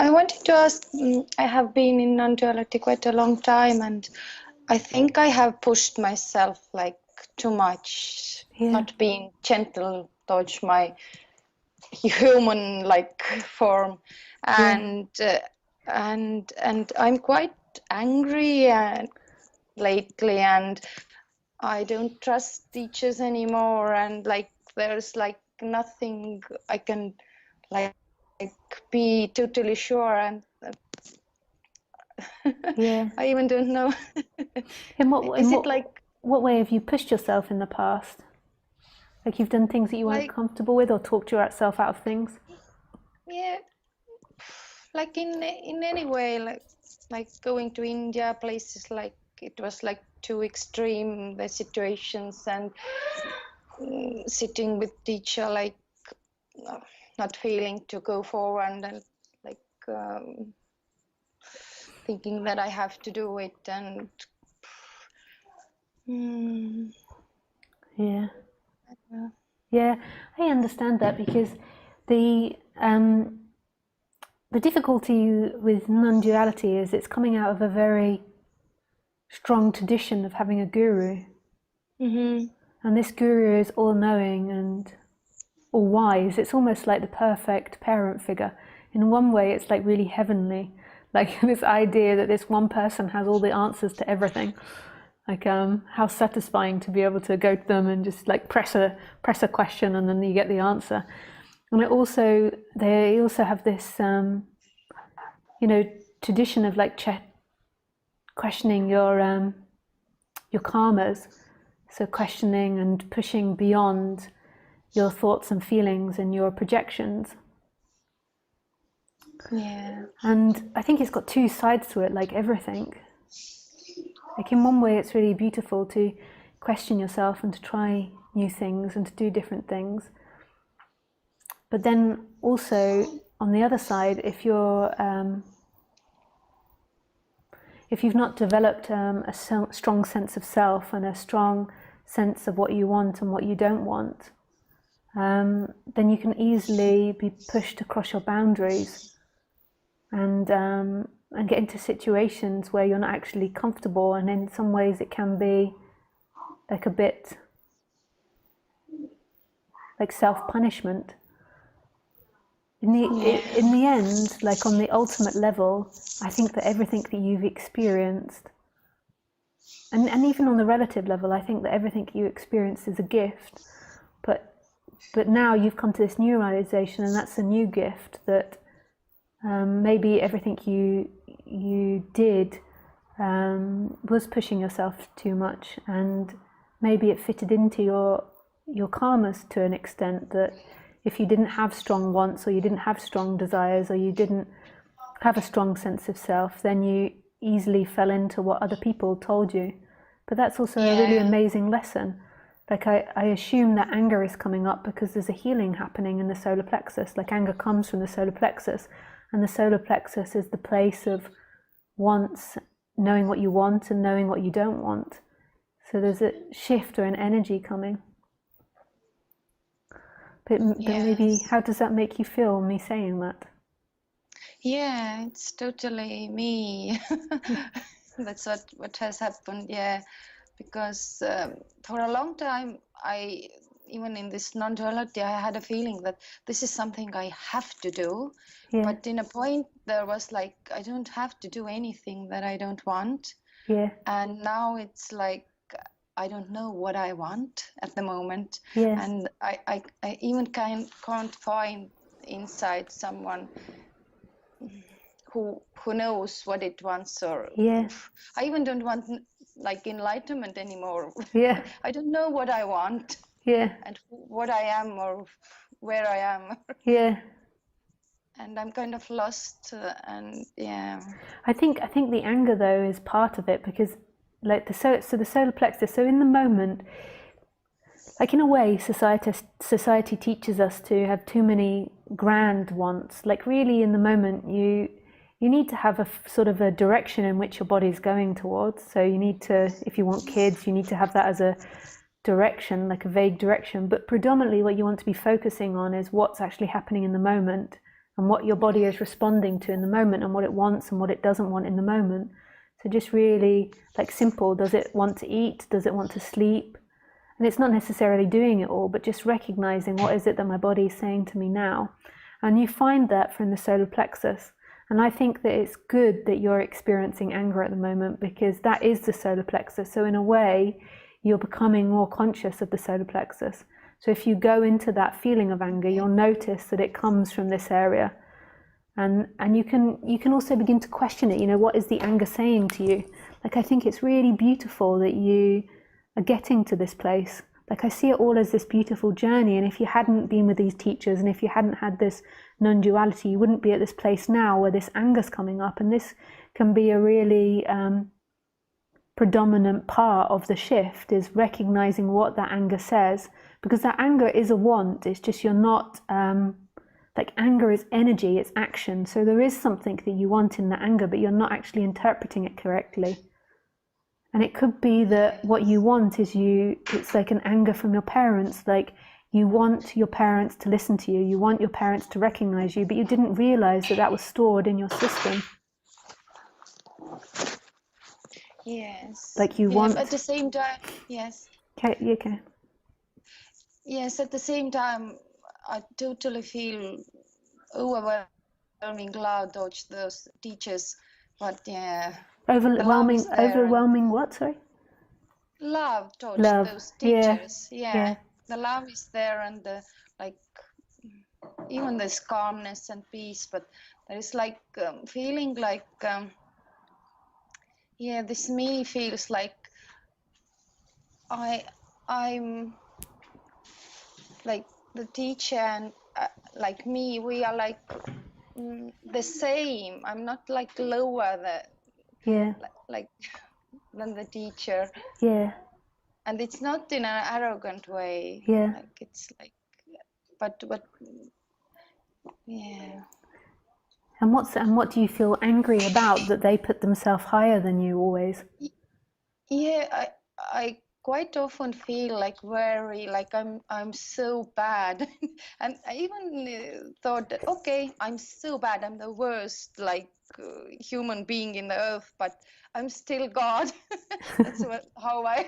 I wanted to ask, I have been in non-duality quite a long time, and I think I have pushed myself like too much, not being gentle towards my human like form, and I'm quite angry lately, and I don't trust teachers anymore, and like there's like nothing I can like be totally sure, and I even don't know. What way have you pushed yourself in the past? Like you've done things that you weren't comfortable with, or talked yourself out of things? Yeah, like in any way, like going to India, places like it was like too extreme, the situations, and sitting with teacher like not feeling to go forward, and like thinking that I have to do it, and I understand that, because the difficulty with non-duality is it's coming out of a very strong tradition of having a guru. And this guru is all-knowing and all-wise. It's almost like the perfect parent figure. In one way, it's like really heavenly, like this idea that this one person has all the answers to everything. Like how satisfying to be able to go to them and just like press a question, and then you get the answer. And they also have this tradition of like questioning your karmas, so questioning and pushing beyond your thoughts and feelings and your projections. And I think it's got two sides to it, like everything. Like in one way, it's really beautiful to question yourself and to try new things and to do different things. But then also on the other side, if you've not developed a strong sense of self and a strong sense of what you want and what you don't want, then you can easily be pushed across your boundaries and get into situations where you're not actually comfortable, and in some ways it can be like a bit like self-punishment. In the end, like on the ultimate level, I think that everything that you've experienced, and even on the relative level, I think that everything you experienced is a gift, but now you've come to this new realization, and that's a new gift, that maybe everything you did was pushing yourself too much, and maybe it fitted into your karmas to an extent that if you didn't have strong wants, or you didn't have strong desires, or you didn't have a strong sense of self, then you easily fell into what other people told you. But that's also a really amazing lesson. Like I assume that anger is coming up because there's a healing happening in the solar plexus. Like anger comes from the solar plexus, and the solar plexus is the place of wants, knowing what you want and knowing what you don't want. So there's a shift or an energy coming. But maybe, how does that make you feel, me saying that? Yeah, it's totally me. That's what has happened, because for a long time, even in this non-duality, I had a feeling that this is something I have to do. But in a point, there was like, I don't have to do anything that I don't want. And now it's like, I don't know what I want at the moment. And I even can't find inside someone who knows what it wants, or I even don't want like enlightenment anymore. I don't know what I want and what I am or where I am. And I'm kind of lost, and I think the anger though is part of it, because like the solar plexus, so in the moment, like in a way society teaches us to have too many grand wants. Like really in the moment you need to have a sort of a direction in which your body is going towards. So you need to, if you want kids, you need to have that as a direction, like a vague direction, but predominantly what you want to be focusing on is what's actually happening in the moment and what your body is responding to in the moment, and what it wants and what it doesn't want in the moment. So just really like simple, does it want to eat? Does it want to sleep? And it's not necessarily doing it all, but just recognizing what is it that my body is saying to me now. And you find that from the solar plexus. And I think that it's good that you're experiencing anger at the moment, because that is the solar plexus. So in a way, you're becoming more conscious of the solar plexus. So if you go into that feeling of anger, you'll notice that it comes from this area. And you can also begin to question it. You know, what is the anger saying to you? Like, I think it's really beautiful that you are getting to this place. Like, I see it all as this beautiful journey. And if you hadn't been with these teachers, and if you hadn't had this non-duality, you wouldn't be at this place now where this anger's coming up. And this can be a really predominant part of the shift, is recognizing what that anger says, because that anger is a want. It's just you're not like, anger is energy, it's action. So there is something that you want in the anger, but you're not actually interpreting it correctly. And it could be that what you want is it's like an anger from your parents. Like, you want your parents to listen to you, you want your parents to recognize you, but you didn't realize that that was stored in your system. Yes. Like, you want... At the same time, yes. Okay. Yes, at the same time, I totally feel overwhelming love towards those teachers, but yeah. Overwhelming what, sorry? Love towards those teachers. Yeah. The love is there, and the, like, even this calmness and peace, but there is like feeling like this me feels like I'm like the teacher, and like me, we are like the same. I'm not like lower like than the teacher. Yeah. And it's not in an arrogant way. Yeah. Like, it's like, but yeah. And what do you feel angry about, that they put themselves higher than you always? Yeah, I quite often feel like very like I'm so bad, and I even thought that, okay, I'm so bad, I'm the worst like human being in the earth, but I'm still God. That's how I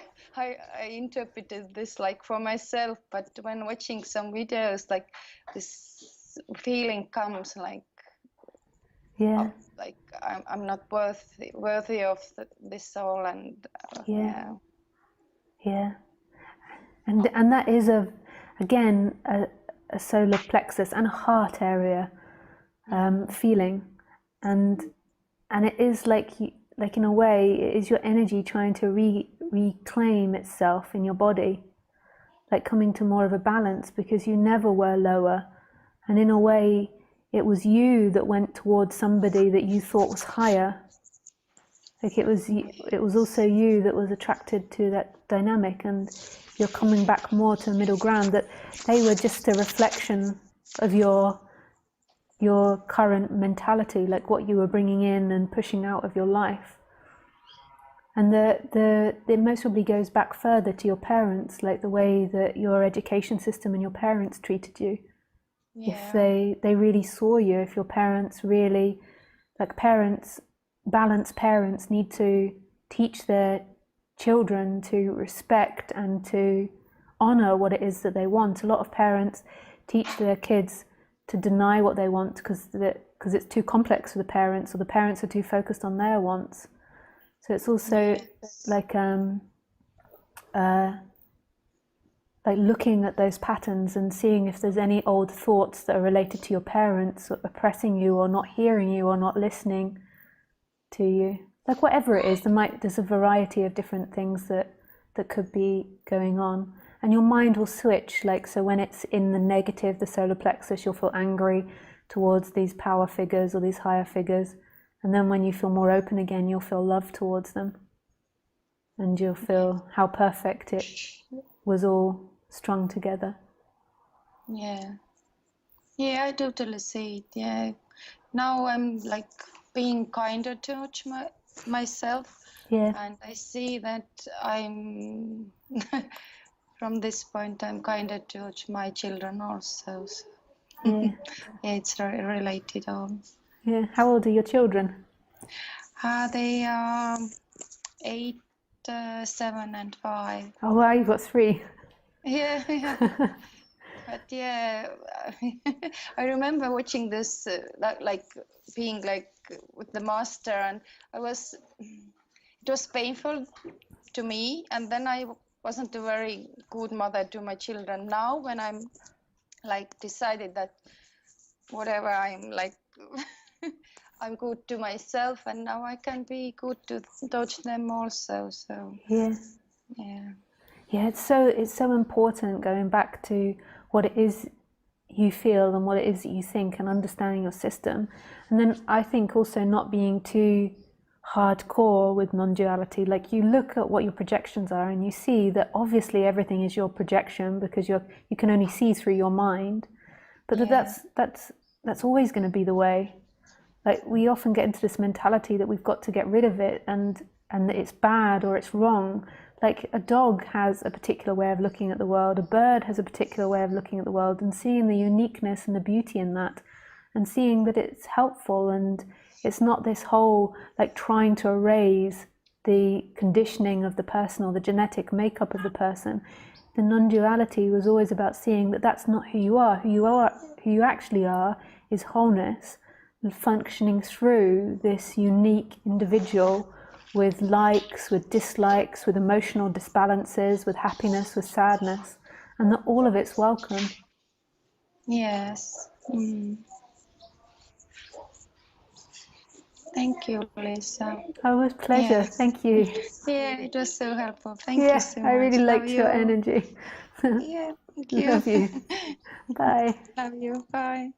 interpreted this, like, for myself. But when watching some videos, like, this feeling comes like, yeah, like I'm not worthy of this soul, and yeah. And that is again a solar plexus and a heart area feeling, and it is like in a way, it is your energy trying to reclaim itself in your body, like coming to more of a balance, because you never were lower, and in a way it was you that went towards somebody that you thought was higher. Like, it was also you that was attracted to that dynamic, and you're coming back more to a middle ground, that they were just a reflection of your current mentality, like what you were bringing in and pushing out of your life. And it most probably goes back further to your parents, like the way that your education system and your parents treated you. If they really saw you, if your parents really, like, balanced parents need to teach their children to respect and to honor what it is that they want. A lot of parents teach their kids to deny what they want because it's too complex for the parents, or the parents are too focused on their wants. So it's also like looking at those patterns and seeing if there's any old thoughts that are related to your parents oppressing you, or not hearing you, or not listening to you. Like, whatever it is, there's a variety of different things that could be going on, and your mind will switch. Like, so when it's in the negative, the solar plexus, you'll feel angry towards these power figures or these higher figures, and then when you feel more open again, you'll feel love towards them, and you'll feel how perfect it was all strung together. I totally see it. Now I'm like being kinder towards myself, and I see that I'm from this point I'm kinder towards my children also. Yeah. Yeah, it's related all. Yeah. How old are your children? They are 8, 7, and 5. Oh, wow, you've got 3. Yeah, yeah. But yeah, I remember watching this, like being like with the master, and it was painful to me, and then I wasn't a very good mother to my children. Now, when I'm like decided that whatever I'm like, I'm good to myself, and now I can be good to touch them also. So Yeah. yeah. Yeah, it's so important going back to what it is you feel and what it is that you think, and understanding your system. And then I think also not being too hardcore with non-duality. Like, you look at what your projections are and you see that obviously everything is your projection, because you can only see through your mind. But Yeah. that's always going to be the way. Like, we often get into this mentality that we've got to get rid of it, and that it's bad or it's wrong. Like, a dog has a particular way of looking at the world, a bird has a particular way of looking at the world, and seeing the uniqueness and the beauty in that, and seeing that it's helpful, and it's not this whole like trying to erase the conditioning of the person or the genetic makeup of the person. The non-duality was always about seeing that that's not who you are. Who you actually are is wholeness, functioning through this unique individual with likes, with dislikes, with emotional disbalances, with happiness, with sadness, and that all of it's welcome. Yes. Thank you, Lisa. Oh, it was a pleasure. Yeah. Thank you. Yeah, it was so helpful. Thank you Yeah, so I much. really Love liked your you. energy. Yeah, thank you. Love you. Bye. Love you. Bye.